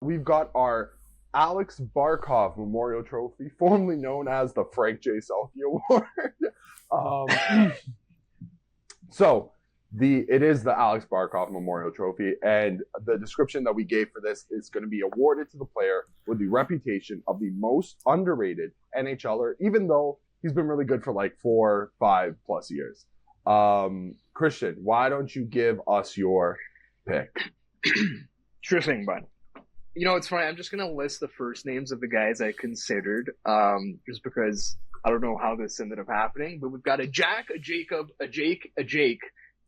we've got our Alex Barkov Memorial Trophy, formerly known as the Frank J. Selke Award. So it is the Alex Barkov Memorial Trophy, and the description that we gave for this is going to be awarded to the player with the reputation of the most underrated NHLer, even though he's been really good for like 4-5+ years. Christian, why don't you give us your pick? Sure thing, bud. You know, it's funny. I'm just going to list the first names of the guys I considered, just because I don't know how this ended up happening. But we've got a Jack, a Jacob, a Jake, a Jake,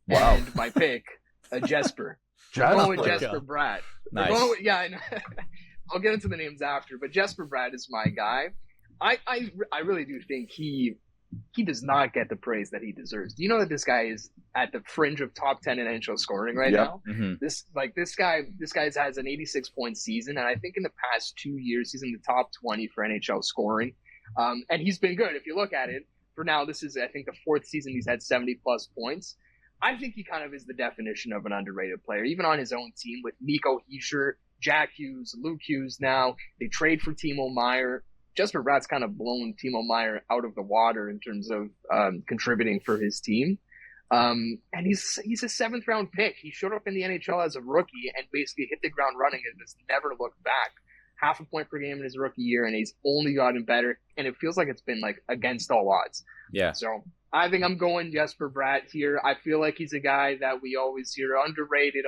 Wow. and my pick, a Jesper. Jasper. Going with Jesper Bratt. Nice. I know. I'll get into the names after, but Jesper Bratt is my guy. I really do think he does not get the praise that he deserves. Do you know that this guy is at the fringe of top 10 in NHL scoring right now? Mm-hmm. This guy has an 86-point season, and I think in the past 2 years he's in the top 20 for NHL scoring. And he's been good. If you look at it, for now, this is, I think, the fourth season he's had 70+ points. I think he kind of is the definition of an underrated player, even on his own team with Nico Hischier, Jack Hughes, Luke Hughes now. They trade for Timo Meier. Jesper Bratt's kind of blown Timo Meier out of the water in terms of contributing for his team. And he's a 7th-round pick. He showed up in the NHL as a rookie and basically hit the ground running and just never looked back. 0.5 point per game in his rookie year, and he's only gotten better. And it feels like it's been like against all odds. Yeah. So I think I'm going Jesper Bratt here. I feel like he's a guy that we always hear underrated,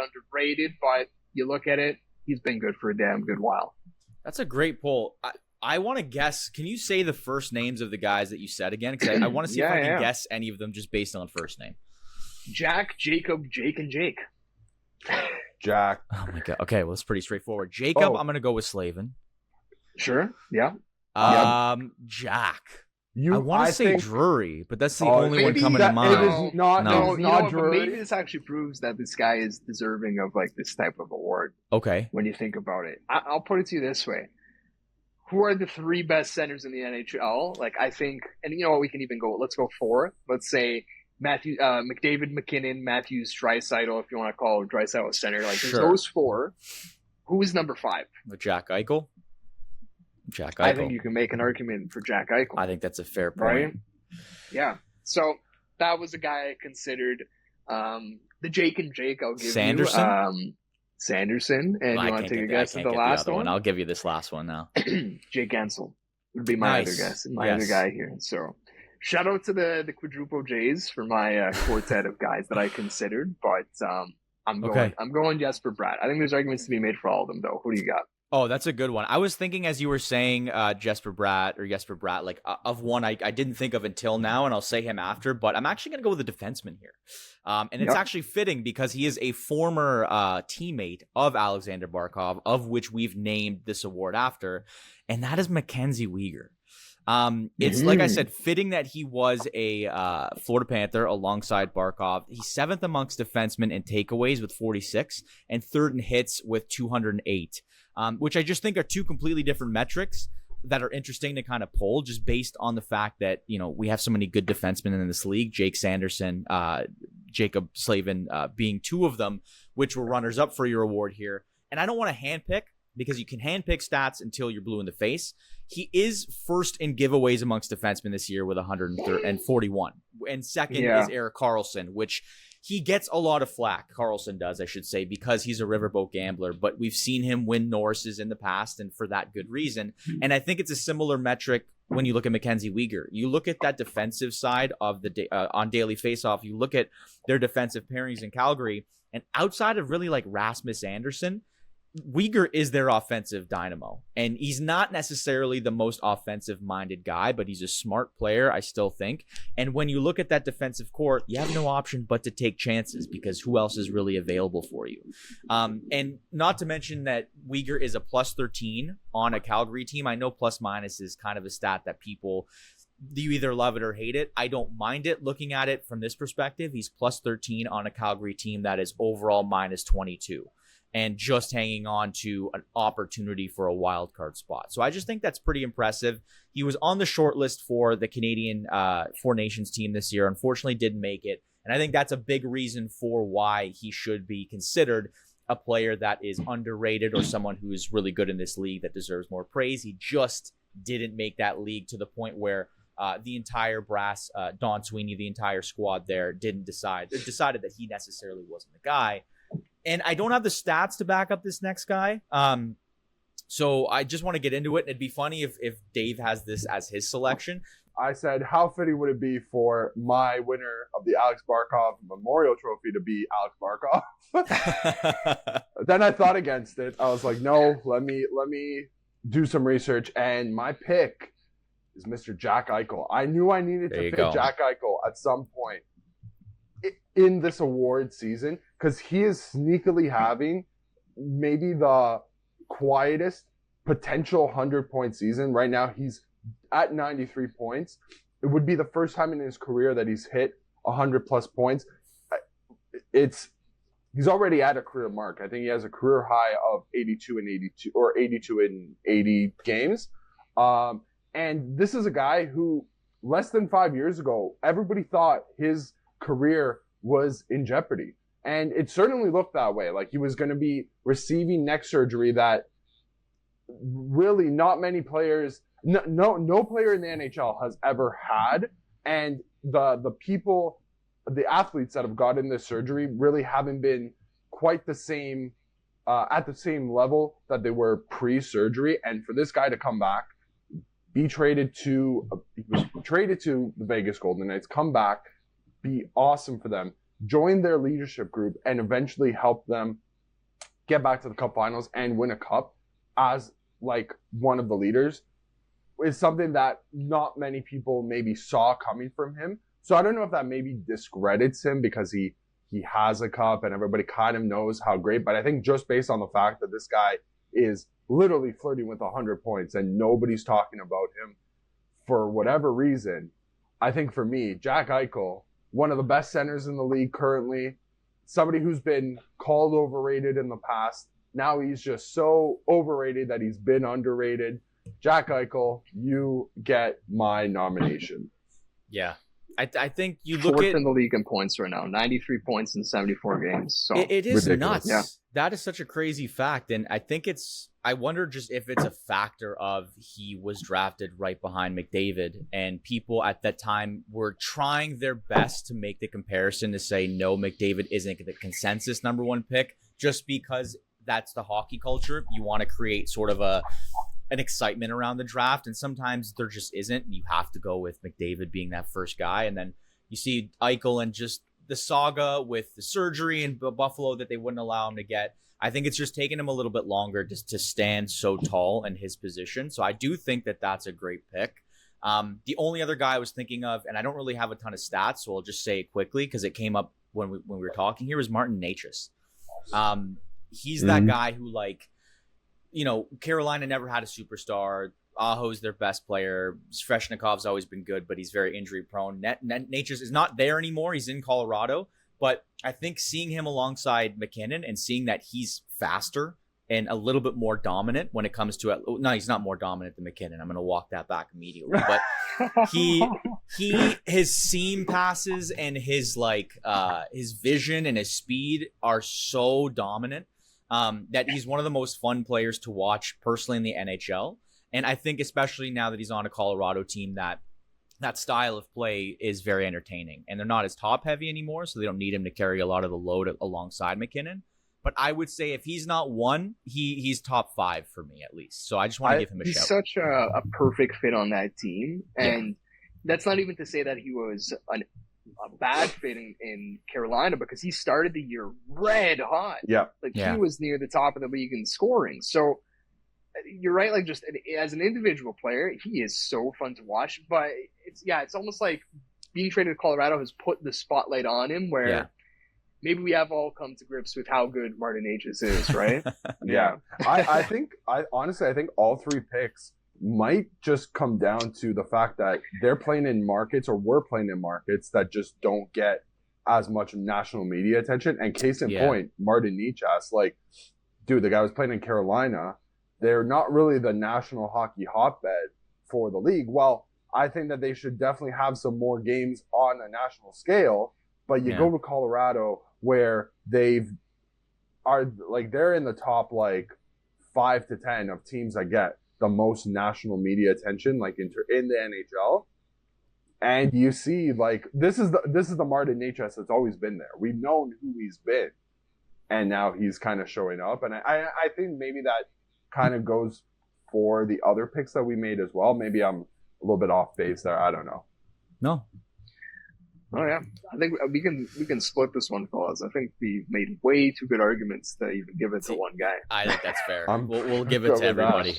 but you look at it, he's been good for a damn good while. That's a great poll. I want to guess. Can you say the first names of the guys that you said again? Because I want to see if I can guess any of them just based on first name. Jack, Jacob, Jake, and Jake. Jack. Oh my god. Okay, well, it's pretty straightforward. Jacob, I'm going to go with Slavin. Sure. Yeah. Jack. I want to say Drury, but that's the only one coming to mind. It is not. No, not Drury. Maybe this actually proves that this guy is deserving of like this type of award. Okay. When you think about it, I'll put it to you this way: who are the 3 best centers in the NHL? Like I think, and you know what, we can even go. Let's go 4. Let's say McDavid, McKinnon, Matthews, Draisaitl. If you want to call Draisaitl a center, like there's those 4. Who is number 5? Jack Eichel. I think you can make an argument for Jack Eichel. I think that's a fair point. Right? Yeah. So that was a guy I considered. The Jake and Jake, I'll give you. Sanderson. And you want to take a guess at the last one? I'll give you this last one now. Jake Gensel would be my other guess. My other guy here. So shout out to the quadruple J's for my quartet of guys that I considered. But I'm going Jesper Bratt. I think there's arguments to be made for all of them, though. Who do you got? Oh, that's a good one. I was thinking as you were saying Jesper Bratt, like of one I didn't think of until now, and I'll say him after, but I'm actually going to go with the defenseman here. And it's actually fitting because he is a former teammate of Alexander Barkov, of which we've named this award after, and that is Mackenzie Weegar. It's like I said, fitting that he was a Florida Panther alongside Barkov. He's 7th amongst defensemen in takeaways with 46 and 3rd in hits with 208. Which I just think are 2 completely different metrics that are interesting to kind of pull just based on the fact that, you know, we have so many good defensemen in this league, Jake Sanderson, Jacob Slavin being 2 of them, which were runners up for your award here. And I don't want to handpick because you can handpick stats until you're blue in the face. He is first in giveaways amongst defensemen this year with 141. And second is Erik Karlsson, which he gets a lot of flack. Karlsson does, I should say, because he's a riverboat gambler. But we've seen him win Norrises in the past, and for that good reason. And I think it's a similar metric when you look at Mackenzie Weegar. You look at that defensive side of the on daily faceoff. You look at their defensive pairings in Calgary, and outside of really like Rasmus Andersson, Weegar is their offensive dynamo, and he's not necessarily the most offensive-minded guy, but he's a smart player, I still think. And when you look at that defensive core, you have no option but to take chances because who else is really available for you? And not to mention that Weegar is a +13 on a Calgary team. I know plus-minus is kind of a stat that people, you either love it or hate it. I don't mind it looking at it from this perspective. He's +13 on a Calgary team that is overall -22. And just hanging on to an opportunity for a wild card spot. So I just think that's pretty impressive. He was on the short list for the Canadian Four Nations team this year. Unfortunately, didn't make it. And I think that's a big reason for why he should be considered a player that is underrated or someone who is really good in this league that deserves more praise. He just didn't make that league to the point where the entire brass, Don Sweeney, the entire squad there decided that he necessarily wasn't the guy. And I don't have the stats to back up this next guy. So I just want to get into it. And it'd be funny if Dave has this as his selection. I said, how fitting would it be for my winner of the Alex Barkov Memorial Trophy to be Alex Barkov? Then I thought against it. I was like, no, let me do some research. And my pick is Mr. Jack Eichel. I knew I needed to pick Jack Eichel at some point in this award season because he is sneakily having maybe the quietest potential 100-point season. Right now, he's at 93 points. It would be the first time in his career that he's hit 100-plus points. He's already at a career mark. I think he has a career high of 82 in 80 games. And this is a guy who, less than 5 years ago, everybody thought his career was in jeopardy. And it certainly looked that way. Like he was going to be receiving neck surgery that really not many players, no player in the NHL has ever had. And the athletes that have gotten this surgery really haven't been quite the same, at the same level that they were pre-surgery. And for this guy to come back, he was traded to the Vegas Golden Knights, come back, be awesome for them, join their leadership group, and eventually help them get back to the Cup Finals and win a cup as like one of the leaders is something that not many people maybe saw coming from him. So I don't know if that maybe discredits him because he has a cup and everybody kind of knows how great, but I think just based on the fact that this guy is literally flirting with 100 points and nobody's talking about him for whatever reason, I think for me, Jack Eichel, one of the best centers in the league currently, somebody who's been called overrated in the past. Now he's just so overrated that he's been underrated. Jack Eichel, you get my nomination. Yeah. I think you look look at in the league in points right now, 93 points in 74 games. So it is ridiculous. Nuts. Yeah. That is such a crazy fact. And I think I wonder just if it's a factor of he was drafted right behind McDavid and people at that time were trying their best to make the comparison to say, no, McDavid isn't the consensus #1 pick just because that's the hockey culture. You want to create sort of an excitement around the draft, and sometimes there just isn't, and you have to go with McDavid being that first guy. And then you see Eichel and just the saga with the surgery in Buffalo that they wouldn't allow him to get. I think it's just taken him a little bit longer just to stand so tall in his position. So I do think that that's a great pick. The only other guy I was thinking of, and I don't really have a ton of stats, so I'll just say it quickly because it came up when we were talking here, was Martin-Necas. He's that guy who, like, you know, Carolina never had a superstar. Aho's their best player. Sveshnikov's always been good, but he's very injury prone. Necas is not there anymore. He's in Colorado. But I think seeing him alongside McKinnon and seeing that he's faster and a little bit more dominant when it comes to it. No, he's not more dominant than McKinnon. I'm going to walk that back immediately. But his seam passes and his his vision and his speed are so dominant that he's one of the most fun players to watch personally in the NHL. And I think especially now that he's on a Colorado team that style of play is very entertaining. And they're not as top heavy anymore, so they don't need him to carry a lot of the load alongside McKinnon. But I would say if he's not one, he's top 5 for me at least. So I just want to give him a shout. He's such a perfect fit on that team. And that's not even to say that he was a bad fit in Carolina, because he started the year red hot. Yeah. He was near the top of the league in scoring. So you're right. Like, just as an individual player, he is so fun to watch, but it's almost like being traded to Colorado has put the spotlight on him where maybe we have all come to grips with how good Martin-Necas is, right? Yeah. I honestly think all 3 picks might just come down to the fact that they're playing in markets, or we're playing in markets that just don't get as much national media attention. And case in point, Martin-Necas, like, dude, the guy was playing in Carolina. They're not really the national hockey hotbed for the league. Well, I think that they should definitely have some more games on a national scale, but you go to Colorado where they've are like they're in the top like 5 to 10 of teams that get the most national media attention, like in the NHL. And you see, like this is the Martin Necas that's always been there. We've known who he's been, and now he's kind of showing up. And I think maybe that kind of goes for the other picks that we made as well. Maybe I'm a little bit off base there. I don't know. No. Oh yeah, I think we can split this one, fellas. I think we made way too good arguments to even give it to one guy. I think that's fair. I'm We'll give it to good with that. everybody.